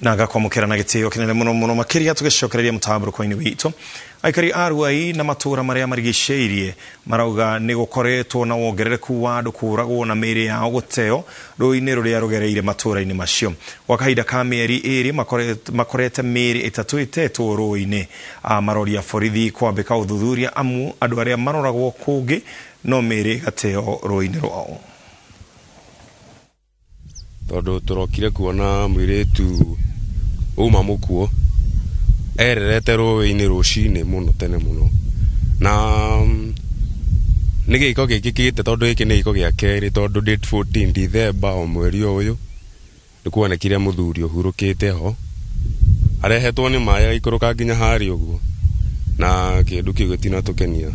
naga kwamukira na gitio kinene muno makiria tugicokereria mutambuko-ini witu aikari Aruai na matura maria marigiceirie marauga ni gukoretwo na wongerereku wa andu kuragwo na miri yao guteo rũĩ-inĩ rũrĩa rũgereire matura-inĩ macio gwa kahinda ka mĩeri ĩrĩ makorete mĩri ĩtatũ ĩtetwo rũĩ-inĩ maroria borithi kwambĩka ũthuthuria amu andũ arĩa maroragwo kũngĩ no mĩri gateo rũĩ-inĩ rwao tondu turokire kuona mwiritu uma mukuo ererete rũĩ-inĩ rũcinĩ muno tene muno na nĩ gĩko gĩkĩkĩte tondu gĩkĩ nĩ gĩko gĩa kerĩ tondu date 14 December o mweri ũyũ nĩ kuonekire mũthuri ũhurũkĩte ho arehetwo nĩ maĩ agĩikũrũka nginya harĩa ũguo na kĩndũ kĩu gĩtinatũkenia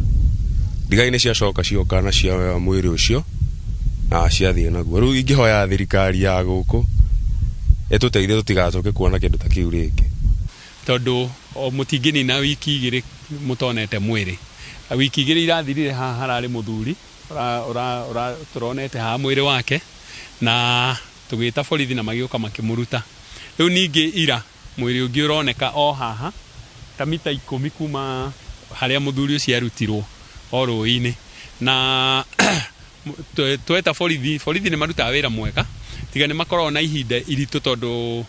ndigai-inĩ ciacoka cioka na cioya mwĩrĩ ũcio na ciathiĩ naguo rĩu ingĩhoya thirikari ya gũkũ ĩtũteithie tũtigacoke kuona kĩndũ ta kĩu rĩngĩ tondu o mutingini na wiki igĩrĩ mutonete mwĩrĩ wiki igĩrĩ irathirire haha hararĩ muthuri turonete haha mwĩrĩ wake na tugĩta borithi na magĩũka makĩmũruta rĩu ningĩ ira mwĩrĩ ũngĩ ũroneka o haha ta mita 10 kuma harĩa muthuri ũcio arutirwo o rũĩ-inĩ na tweta borithi nĩ marutaga wĩra mwega tiga nĩ makoragwo na ihinda iritũ tondu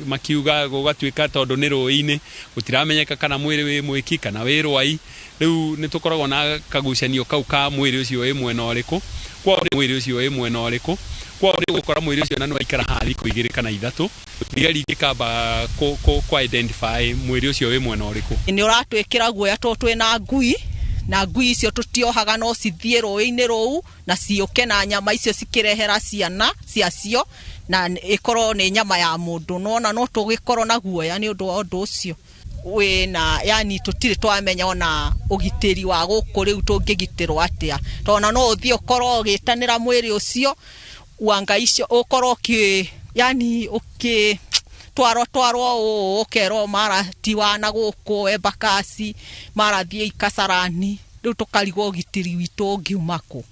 makiuga gũgatuĩka tondu nĩ rũĩ-inĩ gũtiramenyeka kana mwĩrĩ wĩ mwĩki kana wĩ rwai rĩu nĩ tũkoragwo na kagucanio kau ka mwĩrĩ ũcio wĩ mwena ũrĩkũ kwa mwĩrĩ ũcio wĩ mwena ũrĩkũ kwa gũkora mwĩrĩ ũcio na nĩ waikara haha thikũ 2 kana 3 thigari ingĩkamba ku identify mwĩrĩ ũcio wĩ mwena ũrĩkũ nĩ ũratwĩkĩra guoya to twĩna ngui na ngui icio tutiohaga no cithiĩ rũĩ-inĩ rũu na ciũke na nyama icio cikirehera ciana ciacio na ikorwo nĩ nyama ya mũndũ nona no tũgĩkorwo na guoya nĩ ũndũ wa ũndũ ũcio wĩna yani tũtirĩ twamenya ona ũgitĩri wa gũkũ rĩu tũngĩgitĩrwo atĩa tona no ũthiĩ ũkorwo ũgĩtanĩra mwĩrĩ ũcio wanga icio ũkorwo yani twarwo ũkerwo mara tiwana gũkũ Embakasi mara thiĩ Kasarani rĩu tũkarigwo ũgitĩri witũ ũngiuma kũ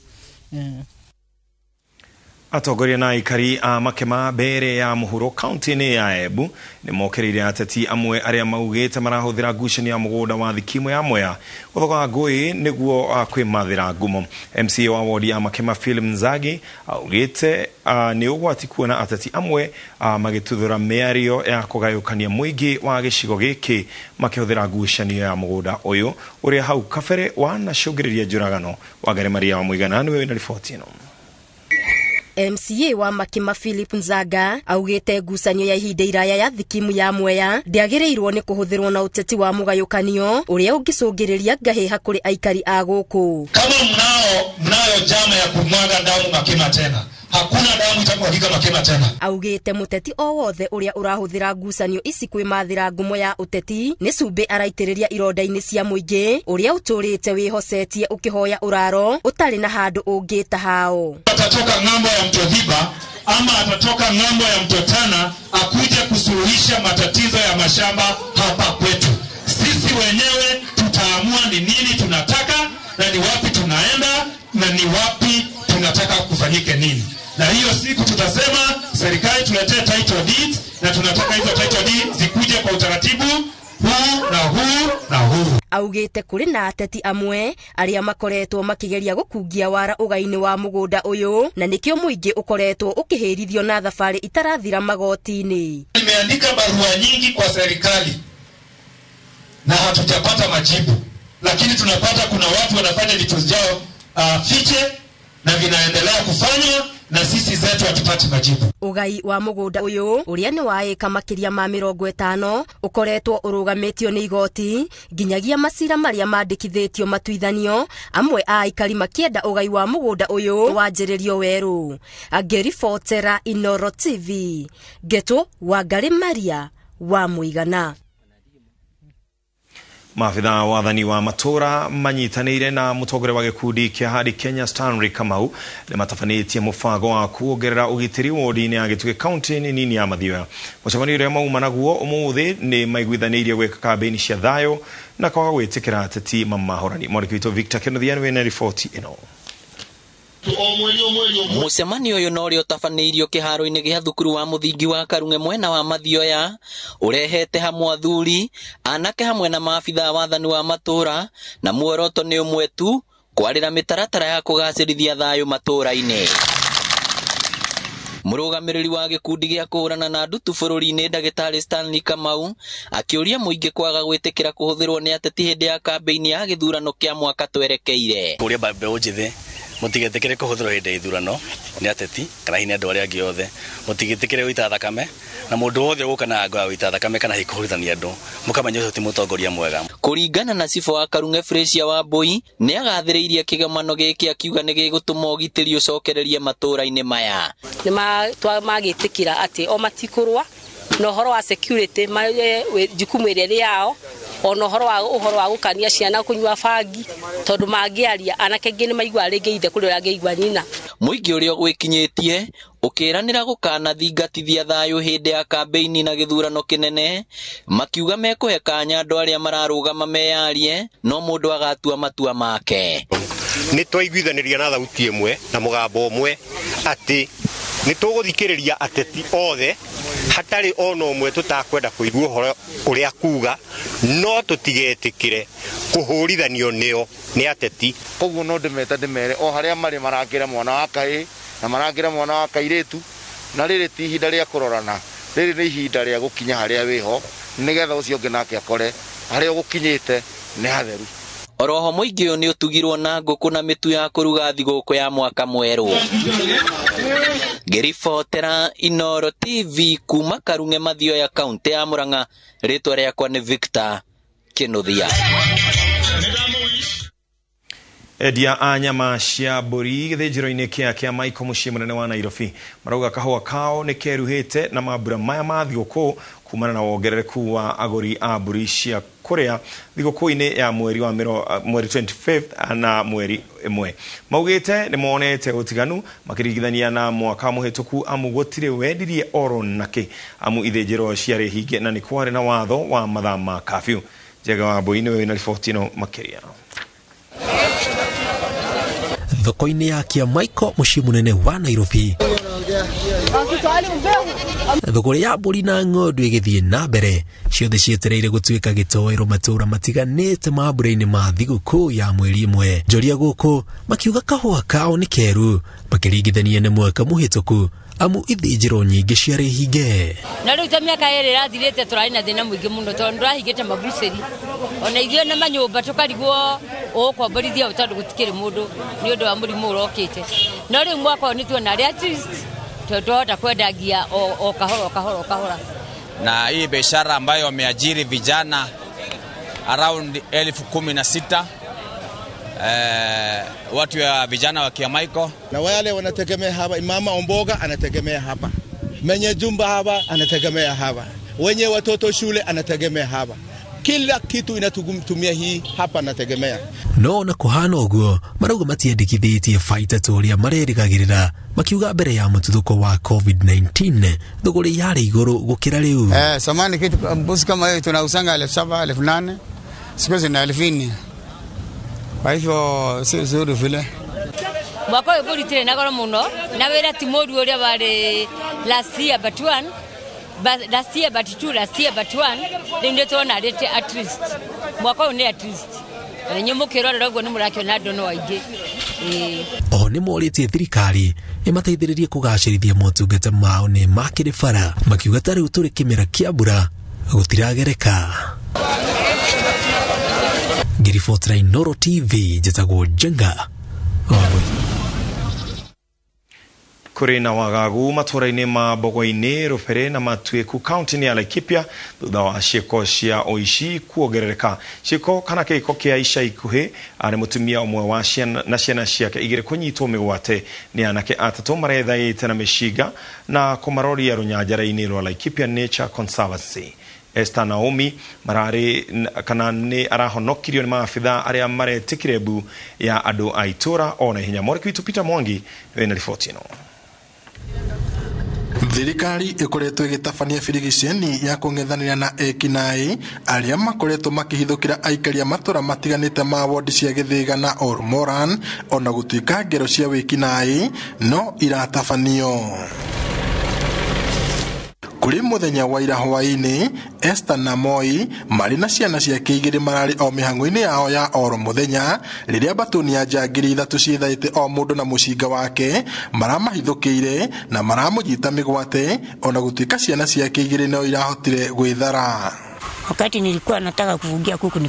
atongoria na aikari a Makema mbere ya mũhuro kaunti-inĩ ya Embu nĩ mokereire ateti amwe arĩa maugĩte marahũthĩra ngucanio ya mũgũnda wa thikimu ya Mwea gũthoga ngũĩ nĩguo kwĩmathĩra ngumo MCA wa wodi ya Makema Philip Nzagi augĩte nĩ ũgwati kuona ateti amwe magĩtuthũra mĩario ya kũgayũkania mũingĩ wa gĩcigo gĩkĩ makĩhũthĩra ngucanio ya mũgũnda ũyũ ũrĩa hau kabere wanacũngĩrĩria njũragano wa Maria wa Mũigana nĩwe wĩna riboti ĩno MCA wa Makema Philip Nzaga augĩte ngucanio ya ihinda iraya ya thikimu ya Mwea ndĩagĩrĩirwo nĩ kũhũthĩrwo na ũteti wa mũgayũkanio ũrĩa ũngĩcũngĩrĩria ngahĩha kũrĩ aikari a gũkũ. Kama mnayo jama ya kumwaga damu Makema tena hakuna damu itamwagika Makema tena. Augĩte mũteti o wothe ũrĩa ũrahũthĩra ngucanio ici kwĩmathĩra ngumo ya ũteti nĩ cumbe araitĩrĩria ironda-inĩ cia mũingĩ ũrĩa ũtũrĩte wĩhocetie ũkĩhoya ũraro ũtarĩ na handũ ũngĩta hao. Atatoka ng'ambo ya Mto Thiba ama atatoka ng'ambo ya Mto Tana akuje kusuluhisha matatizo ya mashamba hapa kwetu. Sisi wenyewe tutaamua ni nini tunataka na ni wapi tunaenda na ni wapi tunataka kufanyike nini. Na hiyo siku tutasema serikali tuletee title deeds na tunataka hizo title deeds zikuje kwa utaratibu huu na huu na huu. Augĩte kũrĩ na ateti amwe arĩa makoretwo makĩgeria gũkungia wara ũgai-inĩ wa mũgũnda ũyũ na nĩkĩo mũingĩ ũkoretwo ũkĩhĩrithio na thabarĩ itarathira magoti-inĩ. Nimeandika barua nyingi kwa serikali na hatujapata majibu, lakini tunapata kuna watu wanafanya vitu vyao fiche na vinaendelea kufanywa na sisi zetu hatupati majibu. Ũgai wa mũgũnda ũyũ ũrĩa nĩ wa ĩka makĩria ma 50 ũkoretwo ũrũgamĩtio nĩ igoti nginyagia macira marĩa mandĩkithĩtio matuithanio amwe a aikari makĩenda ũgai wa mũgũnda ũyũ wanjĩrĩrio werũ. Angĩribotera Inooro TV Geto wa Maria wa Mũigana. Maafitha wathani wa matura manyitanĩire na mũtongoria wa gĩkundi kĩa Hadi Kenya Stanley Kamau nĩ matabanĩtie mũbango wa kuongerera ũgitĩri wodi-inĩ ya Gĩtũgĩ kaunti-inĩ nini ya Mathioya. Mũcemanio ũrĩa mauma naguo ũmũthĩ nĩ maiguithanĩirie gwĩka kambĩini cia thayũ na kwaga gwĩtĩkĩra ateti mamahorani. Mwandĩki witũ Victor Kennedy wĩna riboti ĩno. Mucemanio uyu no ri utafaneirio kiharo-ini gia thukuru wa muthingi wa Karunge mwena wa Mathioya urehete hamwe athuri anake hamwe na maabitha wathani wa matura na muoroto ni umwe tu kwarira mitaratara ya kugacirithia thayu matura-ini. Murugamiriri wa gikundi gia kuhurana na ndutu bururi-ini Ndagitari Stanley Kamau akiuria muingi kwaga gwitikira kuhuthirwo ni ateti hindi ya kampeini ya githurano kia mwaka twerekeire. Kuria mbeu njithe mutigetekere kuhuthirwo hindi ya githurano ni ateti kana hinya andu aria angi othe mutigetekere guita thakame na mundu wothe uka na ngo guita thakame kana hikuhurithania andu mukamenya uti mutongoria mwega. Kuringana na Cifo wa Karunge Frecia wa Mbui ni agathiriirie kigemano giki akiuga ni gigutuma ugitiri ucokererie matura-ini maya. Ni magitikira ati o matikurwa no horo wa security jukumu iria riao ono horo wa gukania ciana kunywa bangi tondu mangiaria anake ngi ni maigua ringi ithe kuri rangiigua nyina. Muingi uria gwikinyitie ukiranira gukana thingatithia thayu hindi ya kampeini na githurano kinene makiuga mekuhe kanya andu aria mararugama meyarie no mundu agatua matua make. Ni twaiguithaniria na thauti imwe na mugambo umwe ati ni tuguthikiriria ateti othe hatari ono umwe tutakwenda kuigua horo uria kuga no tutigetikire kuhurithanio nio ni ateti. Koguo no ndimere o haria mari marangira mwana wa kai na marangira mwana wa kairitu na riri ti ihinda ria kurorana, riri ni ihinda ria gukinya haria wiho nigetha ucio ngi nake akore haria gukinyite ni hatheru. Oroho muingi uyu ni utugirwo na nguku na mitu ya kuruga thiguku ya mwaka mweru. Ngiribotera Inooro TV kuma Karunge Mathioya kaunti ya Murang'a, ritwa riakwa ni Victor Kinuthia. Edia a nyama cia mburi githĩnjĩro-inĩ kĩa Maiko mũciĩ mũnene wa Nairobi marauga kahũa kao nĩ keruhĩte na mambura maya ma thigũkũ kumana na wongerereku wa agũri a mburi cia kũrĩa thigũkũ-inĩ ya mweri 25 na mweri 1. Maugĩte nĩ monete ũtiganu makĩringithania na mwaka mũhĩtũku amu gũtirĩ wendirie oro nakĩ amu ithĩnjĩro ciarĩ hinge na nĩ kwarĩ na watho wa mathaa ma curfew. Njega wa Mbui nĩwe wĩna riboti ĩno makĩria. Thoko-inĩ ya kia Maiko mũciĩ mũnene wa Nairobi, thogora ya mbũri na ng'ondu ĩgĩthiĩ na mbere ciothe cietereire gũtuĩka gĩtoero matũra matiganĩte mambura-inĩ ma thigũkũ ya mweri 1. Njoria gũkũ makiuga kahũa kao nĩ keru makĩringithania na mwaka mũhĩtũku amu ithĩnjĩro nyingĩ ciarĩ hinge. Na rĩu ta mĩaka ĩrĩ ĩrathirĩte tũrarĩ na thĩna mũingĩ mũno tondũ ndũrahingĩte mabucĩri ona ithuĩ na manyũmba tũkarigwo ũkomborithia tondũ gũtikĩrĩ mũndũ nĩ ũndũ wa mũrimũ ũrokĩte. No rĩu mwaka ũyũ nĩtuona rĩ at least tutahota kwendagia o kahora. Na hii biashara ambayo wameajiri vijana around 16,000 watu ya vijana wa Kiamaiko na wale wanategemea hapa. Mama Omboga anategemea hapa, mwenye jumba hapa anategemea hapa, wenye watoto shule anategemea hapa, kila kitu inatutumia hii hapa anategemea. No na kuhana ũguo marauga matiendekithĩtie faita toria marerĩgagĩrĩra makiuga mbere ya mũtuthũko wa COVID-19 thogora yarĩ igũrũ gũkĩra rĩu. Samani kitu mbuzi kama hiyo tunausanga 7,000 8,000 siku hizi na 1000. Kwa hivyo si nzuri vile. Mwaka ũyũ mbũri na goro mũno na wĩra ti mũru ũrĩa warĩ last year but 1 last year but 2 last year but 1 rĩu nĩ tuona rĩte at least mwaka ũyũ nĩ at least nĩ mũkĩrorera ũguo nĩ mũrakĩona andũ no aingĩ. O nĩ morĩtie thirikari ĩmateithĩrĩrie kũgacĩrithia motungata mao nĩ makĩrĩ bara makiuga ta rĩu tũrĩ kĩmera kĩa mbura gũtiragereka. Ngiribotera Inooro TV njĩtagwo Jenga. Kũrĩ na wagagu matũra-inĩ ma Mbogwa-inĩ, Rũbere na Matuĩku kaunti-inĩ ya Laikipia thutha wa ciĩko cia ũici kuongerereka. Ciĩko kana kĩhĩko kĩa ica ikuhĩ nĩ mũtumia ũmwe wa ciana ciake igĩrĩ kũnyitwo mĩgwate nĩ anake atatũ marethaĩte na mĩcinga na kũmaroria rũnyanjara-inĩ rwa Laikipia Nature Conservancy. Esther Naomi marari kana nĩ arahonokirio nĩ maabitha arĩa maretikire mbu ya andũ a itũra ona ihenya. Mwandĩki witũ Peter Mwangi wĩna riboti ĩno. Thirikari ikoretwo igitabania birigiceni ya kung'ethanĩra na ekinaĩ arĩa makoretwo makĩhithũkĩra aikari a matũra matiganĩte ma wodi cia Gĩthĩga na Ormoran ona gũtuĩka ngero cia wĩkinaĩ no iratabanio. Kuri muthenya wa ira hwaini, Esther na Moi marĩ na ciana ciake igĩrĩ mararĩ o mĩhang'o-inĩ yao ya oro muthenya rĩrĩa batuni ya njangiri ithatũ ciethaĩte o mũndũ na mũcinga wake maramahithũkĩire na maramũnyita mĩgwate ona gũtuĩka ciana ciake igĩrĩ no irahotire gwĩthara. Wakati nilikuwa nataka kufungia kuku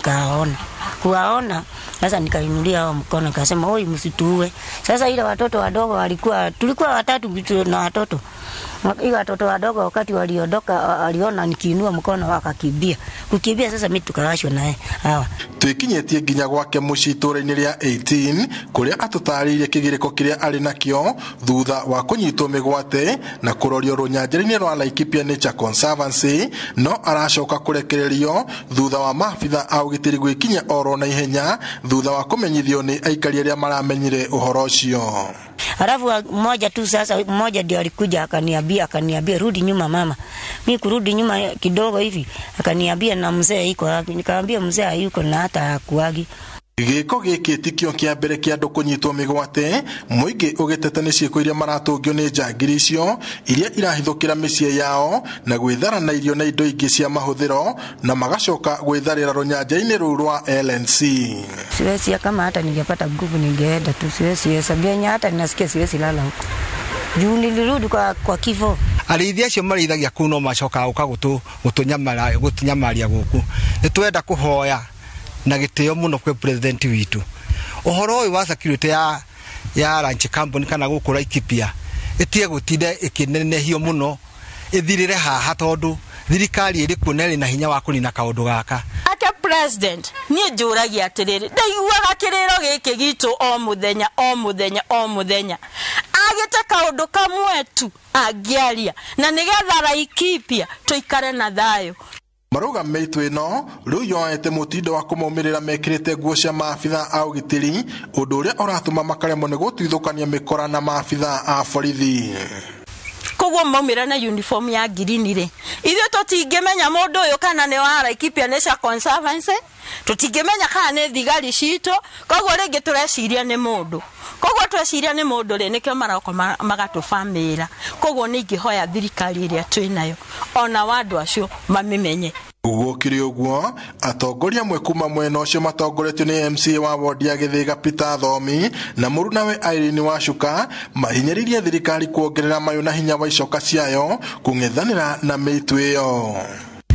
kuwaona sasa nikainulia hao mkono nikasema oi msituue. Sasa ile watoto wadogo tulikuwa watatu na watoto. Ile watoto wadogo wakati waliondoka waliona nikiinua mkono wakakimbia. Kukimbia sasa mimi tukawashwa naye hawa. Twikinyetie nginya gwake mucitũra-inĩ rĩa 18 kuria atũtarĩirie kĩgirĩko kĩrĩa arĩ nakĩo thutha wa kũnyitwo mĩgwate na kũrorio rũnyanjĩra-inĩ rwa Laikipia Nature Conservancy no aracoka kũrekererio thutha wa maabitha a ũgitĩri gwĩkinya oro na ihenya thutha wa kũmenyithio nĩ aikari arĩa maramenyire ũhoro ũcio. Alafu mmoja ndio alikuja akaniambia rudi nyuma mama. Mimi kurudi nyuma kidogo hivi akaniambia na mzee iko wapi? Nikamwambia mzee hayuko na hata hakuagi. Gĩko gĩkĩ ti kĩo kĩa mbere kĩa andũ kũnyitwo mĩgwate mũingĩ ũgĩteta nĩ ciĩko iria maratũngio nĩ njangiri icio iria irahithũkĩra mĩciĩ yao na gwĩthara na irio na indo ingĩ cia mahũthĩro na magacoka gwĩtharĩra rũnyanja-inĩ rũu rwa LNC. Siwezi kama hata ningepata nguvu ningeenda tu, siwezi hesabia hata ninasikia siwezi lala huko. Juu nilirudi kwa kifo. Arĩithia acio marĩithagia kũu no macoka gũtunyamaria gũkũ. Nĩtwenda kũhoya na gĩtĩo mũno kwĩ president witũ. Ũhoro ũyũ wa security ya ranch company kana gũkũ Laikipia ĩtige gũtinda ĩkĩnenehio mũno ĩthirĩre haha tondũ thirikari ĩrĩ kuonere na hinya wa kũnina kaũndũ gaka. Ake president niĩ njũragia atĩrĩrĩ ndaiguaga kĩrĩro gĩkĩ gitũ o mũthenya agĩte kaũndũ kamwe tu angĩaria na nĩgetha Laikipia tũikare na thayũ. Marũgamĩtwo ĩno rĩu yoete mũtindo wa kũmaumĩrĩra mekĩrĩte nguo cia maabitha a ũgitĩri ũndũ ũrĩa ũratũma makaremwo nĩ gũtuithũkania mĩkora na maabitha a borithi. Koguo maumĩra na uniform ya green rĩ ithuĩ tũtingĩmenya mũndũ ũyũ kana nĩ wa Laikipia Nature Conservancy, tũtingĩmenya kana nĩ thigari citũ, koguo rĩngĩ tũreciria nĩ mũndũ. Koguo tweciria nĩ mũndũ rĩ nĩkĩo maroko magatũbamĩra. Koguo nĩ ingĩhoya thirikari ĩrĩa twĩnayo ona andũ acio mamĩmenye. Gũkĩrĩ ũguo atongoria amwe kuma mwena ũcio matongoretio nĩ MCA wa wodi ya Gĩthĩga Peter Thomi na mũrunawe Irene Wacuka mahinyĩrĩirie thirikari kuongerera mayũ na hinya wa icoka ciayo kũng'ethanĩra na mĩitũ ĩyo.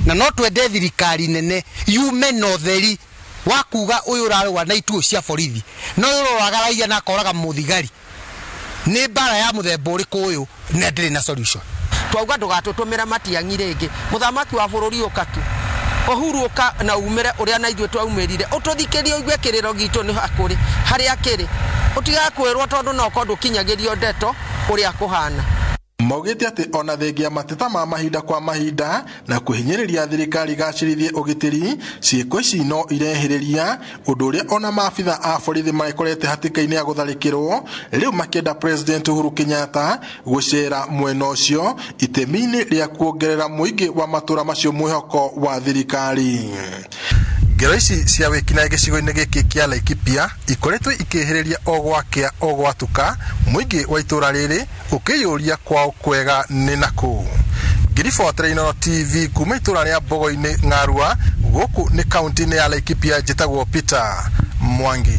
Na no twende thirikari nene yume na ũtheri wa kuga ũyũ ũrarũa na ituo cia borithi no ũrũaga raia na akoraga mũthigari nĩ mbara ya mũthemba ũrĩkũ ũyũ na ndĩrĩ na solution. Twauga ndũgatũtũmĩra matiang'i rĩngĩ mũthamaki wa bũrũri ũka tu Uhuru ũka na umĩre ũrĩa na ithuĩ twaumĩrire ũtũthikĩrie ũigue kĩrĩro gitũ nĩ hakũrĩ harĩa kĩrĩ ũtiga kwĩrwo tondũ no kondũ kinyagĩrio ndeto ũrĩa kũhana. Maugĩte atĩ ona thengia mateta ma mahinda kwa mahinda na kũhinyĩrĩria thirikari gacĩrithie ũgitĩri ciĩko ici no irehĩrĩria ũndũ ũrĩa ona maabitha a borithi marekorete hatĩka-inĩ ya gũtharĩkĩrwo rĩu makĩenda President Uhuru Kenyatta gũcera mwena ũcio itemi-inĩ rĩa kuongerera mũingĩ wa matũra macio mwĩhoko wa thirikari. Ngero ici cia wĩkinaĩ gĩcigo-inĩ gĩkĩ kĩa Laikipia ikoretwo ikĩhĩrĩria ogwakĩa ogwatuka mũingĩ wa itũra rĩrĩ ũkĩyũria kwao kwega nĩ nakũ. Ngiribotera Inooro TV kuma itũra rĩa Mbogo-inĩ Ng'arua gũkũ nĩ kaunti-inĩ ya Laikipia njĩtagwo Peter Mwangi.